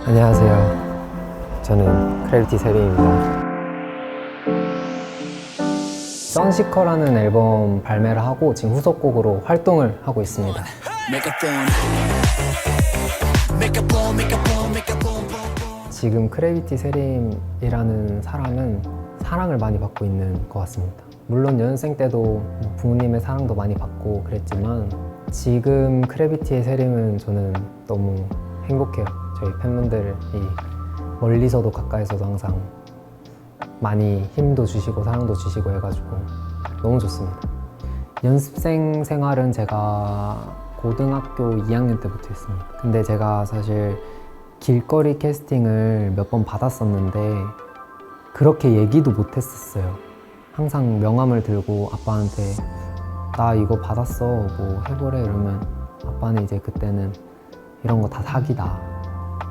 안녕하세요. 저는 크래비티 세림입니다. 선시커라는 앨범 발매를 하고 지금 후속곡으로 활동을 하고 있습니다. 지금 크래비티 세림이라는 사람은 사랑을 많이 받고 있는 것 같습니다. 물론 연습생 때도 부모님의 사랑도 많이 받고 그랬지만 지금 크래비티의 세림은 저는 너무 행복해요. 저희 팬분들이 멀리서도 가까이서도 항상 많이 힘도 주시고 사랑도 주시고 해가지고 너무 좋습니다. 연습생 생활은 제가 고등학교 2학년 때부터 했습니다. 근데 제가 사실 길거리 캐스팅을 몇 번 받았었는데 그렇게 얘기도 못 했었어요. 항상 명함을 들고 아빠한테 나 이거 받았어 뭐 해보래 이러면 아빠는 이제 그때는 이런 거 다 사기다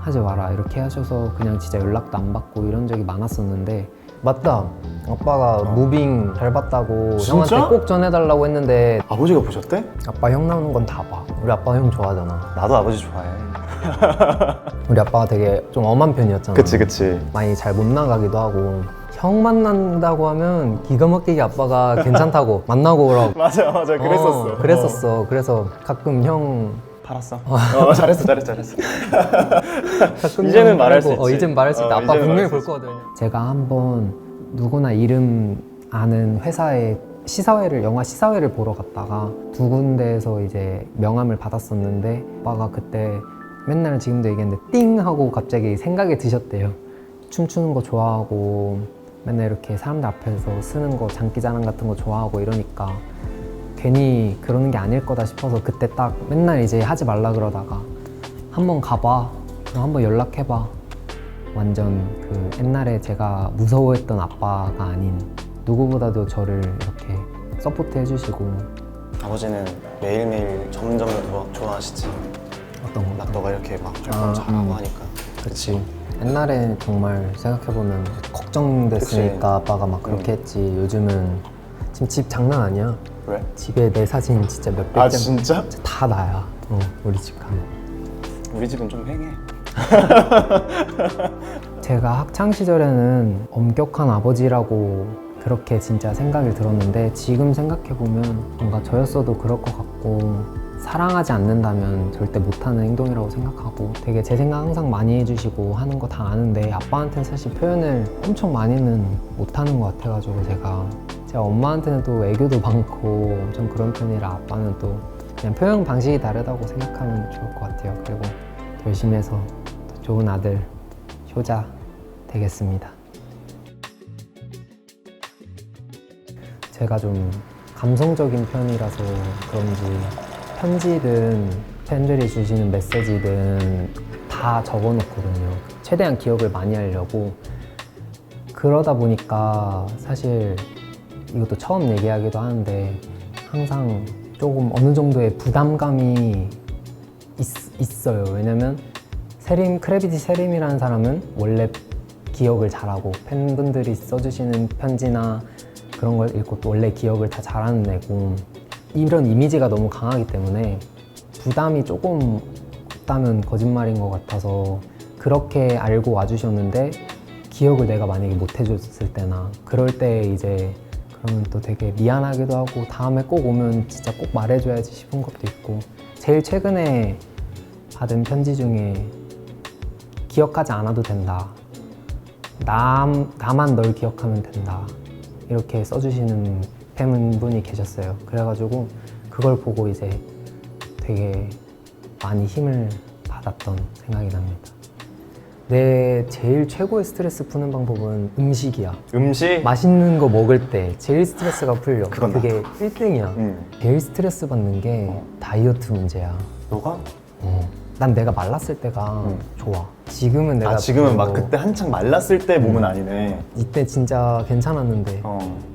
하지 마라 이렇게 하셔서 그냥 진짜 연락도 안 받고 이런 적이 많았었는데 맞다 아빠가 무빙 잘 봤다고 진짜? 형한테 꼭 전해달라고 했는데 아버지가 보셨대? 아빠 형 나오는 건 다 봐. 우리 아빠 형 좋아하잖아. 나도 아버지 좋아해. 우리 아빠가 되게 좀 엄한 편이었잖아. 그치. 많이 잘 못 나가기도 하고 형 만난다고 하면 기가 막히게 아빠가 괜찮다고 만나고 오라고 맞아 그랬었어. 그랬었어. 그래서 가끔 형 팔았어? 잘했어. 가끔 이제는 형 말할 수 말고, 있지. 이젠 말할 수 있다. 아빠 이제는 분명히 말할 볼 수 거거든. 제가 한번 누구나 이름 아는 회사에 시사회를 영화 시사회를 보러 갔다가 두 군데에서 이제 명함을 받았었는데 아빠가 그때 맨날 지금도 얘기했는데 띵 하고 갑자기 생각이 드셨대요. 춤추는 거 좋아하고 맨날 이렇게 사람들 앞에서 쓰는 거 장기자랑 같은 거 좋아하고 이러니까 괜히 그러는 게 아닐 거다 싶어서 그때 딱 맨날 이제 하지 말라 그러다가 한번 가봐, 그럼 한번 연락해봐. 완전 그 옛날에 제가 무서워했던 아빠가 아닌 누구보다도 저를 이렇게 서포트 해주시고. 아버지는 매일매일 점점 더 좋아하시지. 어떤 거? 너가 이렇게 막 활동 잘하고 하니까. 그치. 옛날에 정말 생각해보면 걱정됐으니까 그치. 아빠가 막 그렇게 했지. 요즘은 지금 집 장난 아니야. 왜? 집에 내 사진 진짜 몇백 장. 아 진짜? 다 나야. 우리 집 가면. 우리 집은 좀 횡해. 제가 학창 시절에는 엄격한 아버지라고 그렇게 진짜 생각이 들었는데 지금 생각해보면 뭔가 저였어도 그럴 것 같고 사랑하지 않는다면 절대 못하는 행동이라고 생각하고 되게 제 생각 항상 많이 해주시고 하는 거 다 아는데 아빠한테는 사실 표현을 엄청 많이는 못하는 것 같아가지고 제가 엄마한테는 또 애교도 많고 엄청 그런 편이라 아빠는 또 그냥 표현 방식이 다르다고 생각하면 좋을 것 같아요. 그리고 더 열심히 해서 더 좋은 아들, 효자 되겠습니다. 제가 좀 감성적인 편이라서 그런지 편지든 팬들이 주시는 메시지든 다 적어놓거든요. 최대한 기억을 많이 하려고. 그러다 보니까 사실 이것도 처음 얘기하기도 하는데 항상 조금 어느 정도의 부담감이 있어요. 왜냐면 크래비티 세림이라는 사람은 원래 기억을 잘하고 팬분들이 써주시는 편지나 그런 걸 읽고 또 원래 기억을 다 잘하는 애고 이런 이미지가 너무 강하기 때문에 부담이 조금 없다면 거짓말인 것 같아서 그렇게 알고 와주셨는데 기억을 내가 만약에 못 해줬을 때나 그럴 때 이제 그러면 또 되게 미안하기도 하고 다음에 꼭 오면 진짜 꼭 말해줘야지 싶은 것도 있고 제일 최근에 받은 편지 중에 기억하지 않아도 된다. 나만 널 기억하면 된다. 이렇게 써주시는 팬분이 계셨어요. 그래가지고 그걸 보고 이제 되게 많이 힘을 받았던 생각이 납니다. 내 제일 최고의 스트레스 푸는 방법은 음식이야. 음식? 맛있는 거 먹을 때 제일 스트레스가 풀려. 그건 그게 1등이야. 제일 스트레스 받는 게 다이어트 문제야. 너가? 난 내가 말랐을 때가 좋아. 지금은 내가 지금은 막 별로 그때 한창 말랐을 때 몸은 아니네. 이때 진짜 괜찮았는데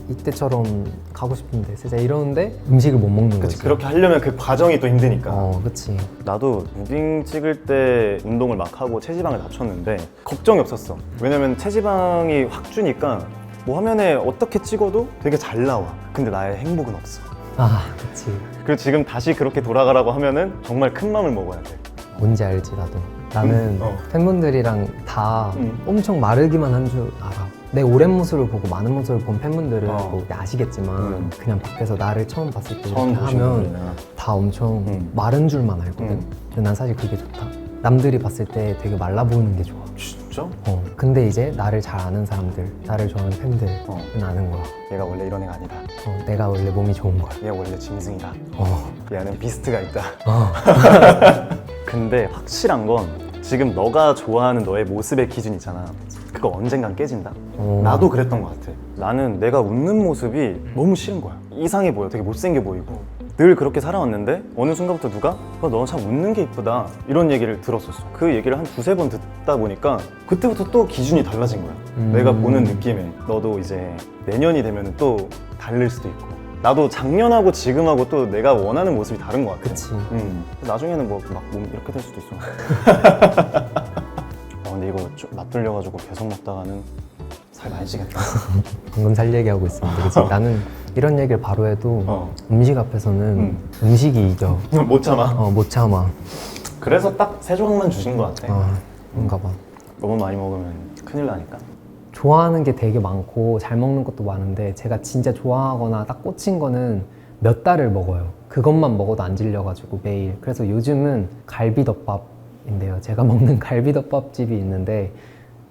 이때처럼 가고 싶은데 진짜 이러는데 음식을 못 먹는 그치, 거지. 그렇게 하려면 그 과정이 또 힘드니까. 그치. 나도 무빙 찍을 때 운동을 막 하고 체지방을 낮췄는데 걱정이 없었어. 왜냐면 체지방이 확 주니까 뭐 화면에 어떻게 찍어도 되게 잘 나와. 근데 나의 행복은 없어. 그치. 그리고 지금 다시 그렇게 돌아가라고 하면은 정말 큰 맘을 먹어야 돼. 뭔지 알지 나도. 나는 팬분들이랑 다 엄청 마르기만 한 줄 알아. 내 오랜 모습을 보고 많은 모습을 본 팬분들은 뭐 아시겠지만 그냥 밖에서 나를 처음 봤을 때 이렇게 하면 다 엄청 마른 줄만 알거든. 근데 난 사실 그게 좋다. 남들이 봤을 때 되게 말라 보이는 게 좋아. 진짜? 근데 이제 나를 잘 아는 사람들, 나를 좋아하는 팬들은 아는 거야. 얘가 원래 이런 애가 아니다. 내가 원래 몸이 좋은 거야. 얘가 원래 짐승이다. 어. 얘는 비스트가 있다. 어. 근데 확실한 건 지금 너가 좋아하는 너의 모습의 기준 있잖아. 그거 언젠간 깨진다. 나도 그랬던 것 같아. 나는 내가 웃는 모습이 너무 싫은 거야. 이상해 보여. 되게 못생겨 보이고. 늘 그렇게 살아왔는데 어느 순간부터 누가 너 참 웃는 게 이쁘다 이런 얘기를 들었었어. 그 얘기를 한 두세 번 듣다 보니까 그때부터 또 기준이 달라진 거야. 내가 보는 느낌에. 너도 이제 내년이 되면 또 다를 수도 있고, 나도 작년하고 지금하고 또 내가 원하는 모습이 다른 것 같아. 그치. 나중에는 뭐 막 몸 이렇게 될 수도 있어. 근데 이거 좀 맛들려가지고 계속 먹다가는 살 많이 찌겠다. 방금 살 얘기하고 있었는데 그치? 나는 이런 얘기를 바로 해도 음식 앞에서는 음식이 이겨. 못 참아. 못 참아. 그래서 딱 세 조각만 주신 것 같아. 그런가 봐. 너무 많이 먹으면 큰일 나니까. 좋아하는 게 되게 많고 잘 먹는 것도 많은데 제가 진짜 좋아하거나 딱 꽂힌 거는 몇 달을 먹어요. 그것만 먹어도 안 질려가지고 매일. 그래서 요즘은 갈비덮밥인데요. 제가 먹는 갈비덮밥집이 있는데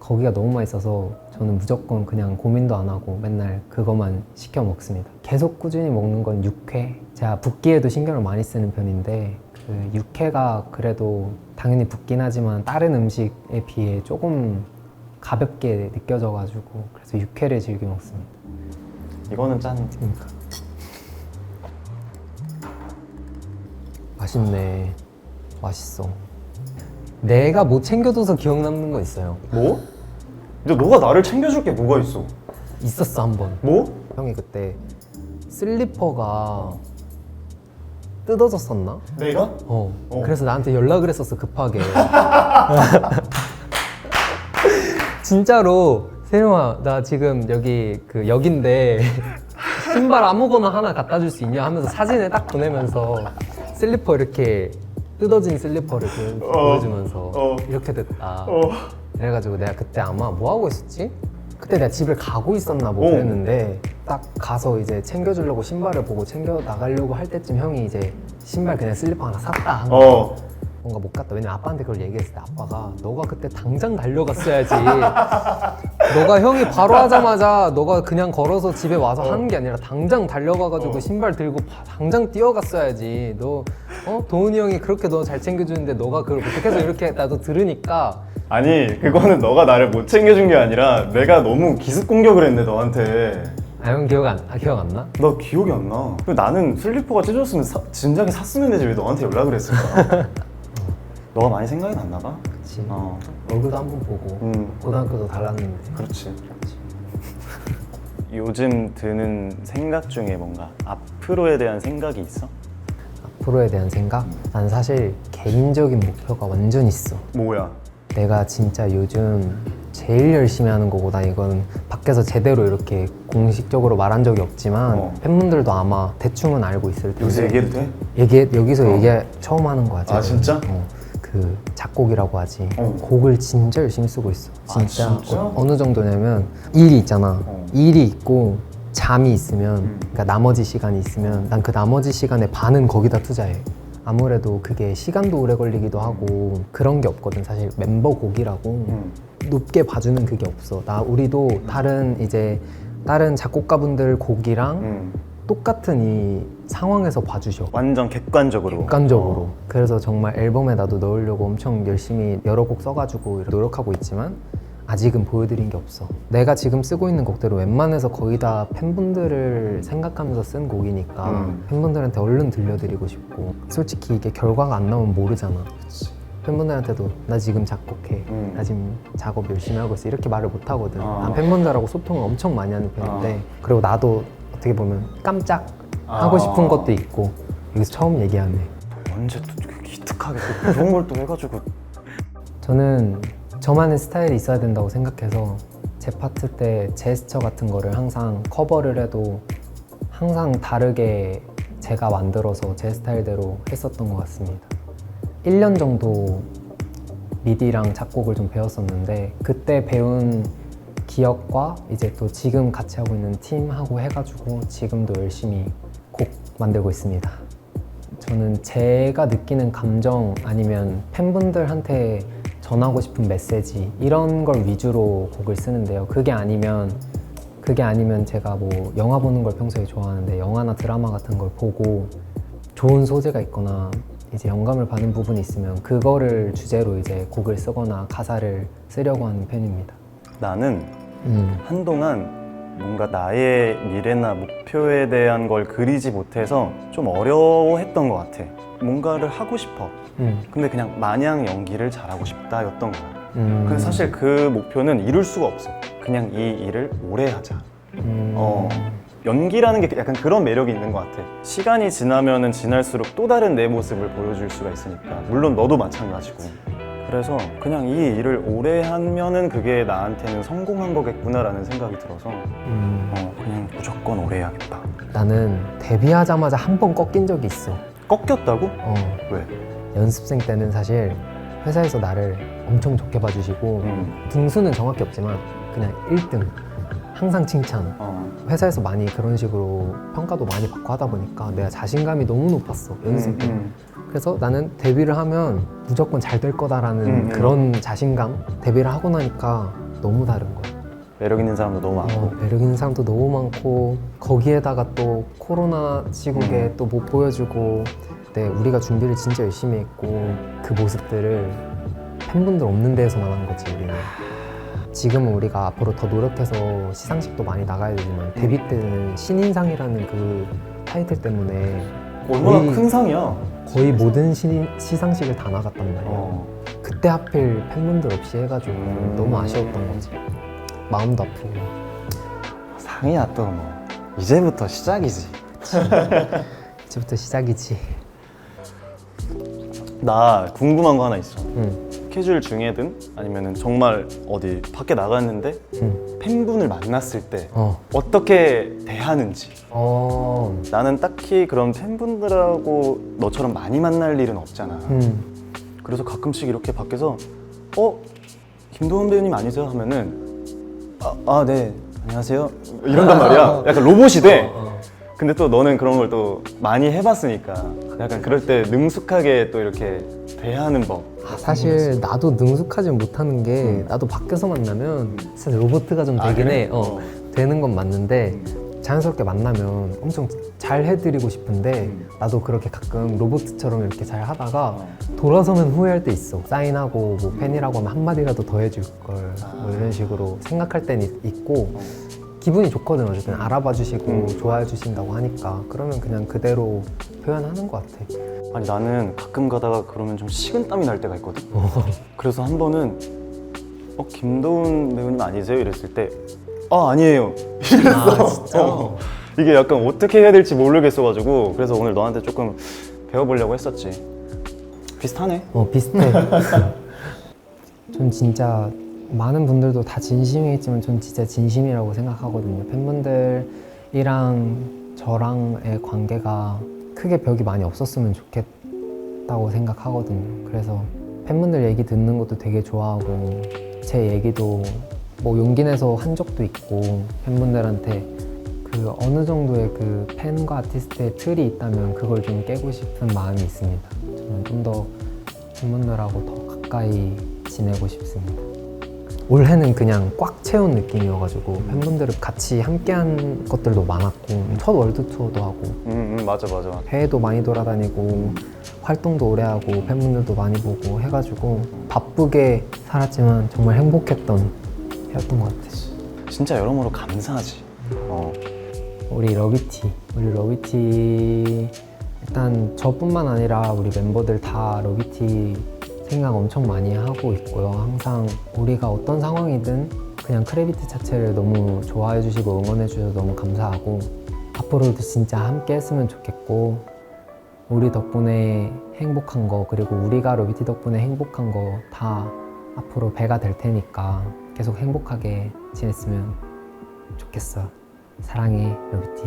거기가 너무 맛있어서 저는 무조건 그냥 고민도 안 하고 맨날 그것만 시켜 먹습니다. 계속 꾸준히 먹는 건 육회. 제가 붓기에도 신경을 많이 쓰는 편인데 그 육회가 그래도 당연히 붓긴 하지만 다른 음식에 비해 조금 가볍게 느껴져가지고 그래서 육회를 즐겨 먹습니다. 이거는 짠. 그러니까. 맛있네. 맛있어. 내가 못 챙겨줘서 기억 남는 거 있어요. 뭐? 근데 너가 나를 챙겨줄 게 뭐가 있어? 있었어 한 번. 뭐? 형이 그때 슬리퍼가 뜯어졌었나? 내가? 그래서 나한테 연락을 했었어 급하게. 진짜로 세룡아 나 지금 여기 그 역인데 신발 아무거나 하나 갖다 줄 수 있냐 하면서 사진을 딱 보내면서 슬리퍼 이렇게 뜯어진 슬리퍼를 보여주면서 이렇게 됐다. 그래가지고 내가 그때 아마 뭐 하고 있었지? 그때 내가 집을 가고 있었나 뭐 그랬는데 딱 가서 이제 챙겨주려고 신발을 보고 챙겨 나가려고 할 때쯤 형이 이제 신발 그냥 슬리퍼 하나 샀다 한 거야. 뭔가 못 갔다. 왜냐면 아빠한테 그걸 얘기했을 때 아빠가 너가 그때 당장 달려갔어야지. 너가 형이 바로 하자마자 너가 그냥 걸어서 집에 와서 하는 게 아니라 당장 달려가가지고 신발 들고 당장 뛰어갔어야지. 너 도훈이 형이 그렇게 너 잘 챙겨주는데 너가 그걸 어떻게 해서 이렇게 나도 들으니까 아니 그거는 너가 나를 못 챙겨준 게 아니라 내가 너무 기습 공격을 했네 너한테. 형 기억 안 나? 나 기억이 안 나. 나는 슬리퍼가 찢어졌으면 진작에 샀으면 되지 왜 너한테 연락을 했을까? 너가 많이 생각이 났나 봐. 그치. 얼굴도 한번 보고 고등학교도 달랐는데. 그렇지. 요즘 드는 생각 중에 뭔가 앞으로에 대한 생각이 있어? 앞으로에 대한 생각? 난 사실 개인적인 목표가 완전 있어. 뭐야? 내가 진짜 요즘 제일 열심히 하는 거고 나 이건 밖에서 제대로 이렇게 공식적으로 말한 적이 없지만 팬분들도 아마 대충은 알고 있을 텐데 여기서 얘기해도 돼? 여기서 얘기 처음 하는 거야 지금. 아 진짜? 그 작곡이라고 하지. 곡을 진짜 열심히 쓰고 있어. 진짜, 진짜? 어느 정도냐면 일이 있잖아. 일이 있고 잠이 있으면 그러니까 나머지 시간이 있으면 난 그 나머지 시간의 반은 거기다 투자해. 아무래도 그게 시간도 오래 걸리기도 하고 그런 게 없거든. 사실 멤버 곡이라고 높게 봐주는 그게 없어. 우리도 다른 작곡가분들 곡이랑 똑같은 이 상황에서 봐주셔. 완전 객관적으로. 그래서 정말 앨범에 나도 넣으려고 엄청 열심히 여러 곡 써가지고 노력하고 있지만 아직은 보여드린 게 없어. 내가 지금 쓰고 있는 곡들은 웬만해서 거의 다 팬분들을 생각하면서 쓴 곡이니까 팬분들한테 얼른 들려드리고 싶고 솔직히 이게 결과가 안 나오면 모르잖아. 그치. 팬분들한테도 나 지금 작곡해, 나 지금 작업 열심히 하고 있어 이렇게 말을 못 하거든. 난 아. 팬분들하고 소통을 엄청 많이 하는 편인데 그리고 나도 어떻게 보면 깜짝 하고 싶은 것도 있고 여기서 처음 얘기하네. 언제 또 기특하게 또 그런 걸 또 해가지고. 저는 저만의 스타일이 있어야 된다고 생각해서 제 파트 때 제스처 같은 거를 항상 커버를 해도 항상 다르게 제가 만들어서 제 스타일대로 했었던 것 같습니다. 1년 정도 미디랑 작곡을 좀 배웠었는데 그때 배운 기억과 이제 또 지금 같이 하고 있는 팀하고 해가지고 지금도 열심히 곡 만들고 있습니다. 저는 제가 느끼는 감정 아니면 팬분들한테 전하고 싶은 메시지 이런 걸 위주로 곡을 쓰는데요. 그게 아니면 제가 뭐 영화 보는 걸 평소에 좋아하는데 영화나 드라마 같은 걸 보고 좋은 소재가 있거나 이제 영감을 받는 부분이 있으면 그거를 주제로 이제 곡을 쓰거나 가사를 쓰려고 하는 편입니다. 나는 한동안 뭔가 나의 미래나 목표에 대한 걸 그리지 못해서 좀 어려워했던 것 같아. 뭔가를 하고 싶어. 근데 그냥 마냥 연기를 잘하고 싶다였던 거야. 그래서 사실 그 목표는 이룰 수가 없어. 그냥 이 일을 오래 하자. 연기라는 게 약간 그런 매력이 있는 것 같아. 시간이 지나면은 지날수록 또 다른 내 모습을 보여줄 수가 있으니까. 물론 너도 마찬가지고. 그래서 그냥 이 일을 오래 하면은 그게 나한테는 성공한 거겠구나라는 생각이 들어서 그냥 무조건 오래 해야겠다. 나는 데뷔하자마자 한 번 꺾인 적이 있어. 꺾였다고? 왜? 연습생 때는 사실 회사에서 나를 엄청 좋게 봐주시고 등수는 정확히 없지만 그냥 1등 항상 칭찬. 회사에서 많이 그런 식으로 평가도 많이 받고 하다 보니까 내가 자신감이 너무 높았어 연습 때. 그래서 나는 데뷔를 하면 무조건 잘 될 거다라는 그런 자신감. 데뷔를 하고 나니까 너무 다른 거야. 매력 있는 사람도 너무 많고. 매력 있는 사람도 너무 많고 거기에다가 또 코로나 시국에 또 못 보여주고 그때 우리가 준비를 진짜 열심히 했고 그 모습들을 팬분들 없는 데에서만 한 거지 우리는. 지금은 우리가 앞으로 더 노력해서 시상식도 많이 나가야 되지만 데뷔 때는 신인상이라는 그 타이틀 때문에 얼마나 거의- 큰 상이야. 거의 모든 시상식을 다 나갔단 말이야. 그때 하필 팬분들 없이 해가지고 너무 아쉬웠던 거지. 마음도 아프고. 상이야 또 뭐. 이제부터 시작이지. 이제부터 시작이지. 나 궁금한 거 하나 있어. 응. 스케줄 중에든 아니면은 정말 어디 밖에 나갔는데 팬분을 만났을 때 어떻게 대하는지. 나는 딱히 그런 팬분들하고 너처럼 많이 만날 일은 없잖아. 그래서 가끔씩 이렇게 밖에서 김도훈 배우님 아니세요? 하면은 네 안녕하세요 이런단 말이야. 약간 로봇이 돼. 근데 또 너는 그런 걸 또 많이 해봤으니까 약간 그럴 때 능숙하게 또 이렇게 대하는 법. 사실 나도 능숙하지 못하는 게 나도 밖에서 만나면 사실 로봇가 좀 되긴 그래? 해. 되는 건 맞는데 자연스럽게 만나면 엄청 잘 해드리고 싶은데 나도 그렇게 가끔 로봇처럼 이렇게 잘 하다가 돌아서면 후회할 때 있어. 사인하고 뭐 팬이라고 하면 한마디라도 더 해줄 걸 뭐 이런 식으로 생각할 때는 있고 기분이 좋거든. 어쨌든 알아봐 주시고 좋아해 주신다고 하니까 그러면 그냥 그대로 표현하는 것 같아. 아니 나는 가끔 가다가 그러면 좀 식은땀이 날 때가 있거든. 그래서 한 번은 김도훈 배우님 아니세요? 이랬을 때 아니에요 이랬어. 진짜? 이게 약간 어떻게 해야 될지 모르겠어가지고 그래서 오늘 너한테 조금 배워보려고 했었지. 비슷하네. 비슷해. 전 진짜 많은 분들도 다 진심이겠지만 전 진짜 진심이라고 생각하거든요. 팬분들이랑 저랑의 관계가 크게 벽이 많이 없었으면 좋겠다고 생각하거든요. 그래서 팬분들 얘기 듣는 것도 되게 좋아하고 제 얘기도 뭐 용기 내서 한 적도 있고 팬분들한테 그 어느 정도의 그 팬과 아티스트의 틀이 있다면 그걸 좀 깨고 싶은 마음이 있습니다. 저는 좀 더 팬분들하고 더 가까이 지내고 싶습니다. 올해는 그냥 꽉 채운 느낌이어가지고 팬분들을 같이 함께한 것들도 많았고 첫 월드 투어도 하고 맞아. 해외도 많이 돌아다니고 활동도 오래 하고 팬분들도 많이 보고 해가지고 바쁘게 살았지만 정말 행복했던 해였던 것 같아. 진짜 여러모로 감사하지. 우리 러비티 일단 저뿐만 아니라 우리 멤버들 다 러비티 생각 엄청 많이 하고 있고요. 항상 우리가 어떤 상황이든 그냥 크래비티 자체를 너무 좋아해 주시고 응원해 주셔서 너무 감사하고 앞으로도 진짜 함께 했으면 좋겠고 우리 덕분에 행복한 거 그리고 우리가 러비티 덕분에 행복한 거 다 앞으로 배가 될 테니까 계속 행복하게 지냈으면 좋겠어. 사랑해 러비티.